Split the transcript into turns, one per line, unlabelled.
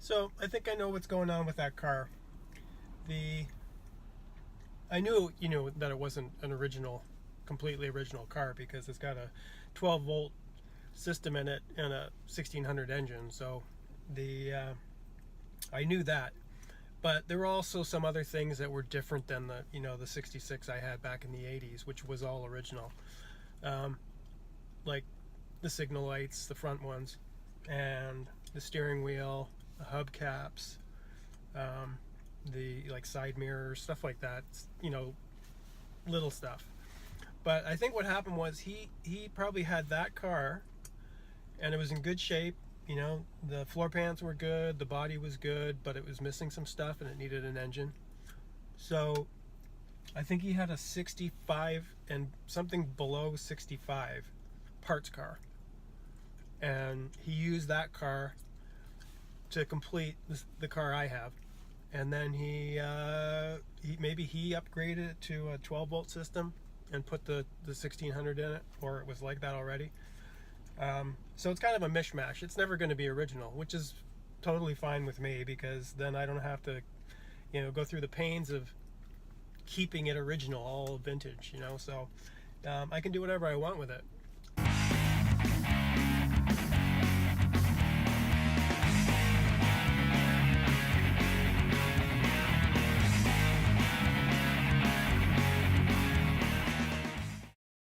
So I think I know what's going on with that car. The I knew, that it wasn't an original, completely original car because it's got a 12 volt system in it and a 1600 engine. So the I knew that, but there were also some other things that were different than the 66 I had back in the 80s, which was all original, um, like the signal lights, the front ones, and the steering wheel, the hubcaps, um, the like side mirrors, stuff like that. Little stuff. But I think what happened was he probably had that car, and it was in good shape. The floor pans were good, the body was good, but it was missing some stuff and it needed an engine. So I think he had a 65 and something below 65 parts car, and he used that car to complete the car I have. And then he upgraded it to a 12 volt system and put the 1600 in it, or it was like that already. So it's kind of a mishmash. It's never going to be original, which is totally fine with me, because then I don't have to go through the pains of keeping it original, all vintage. So I can do whatever I want with it.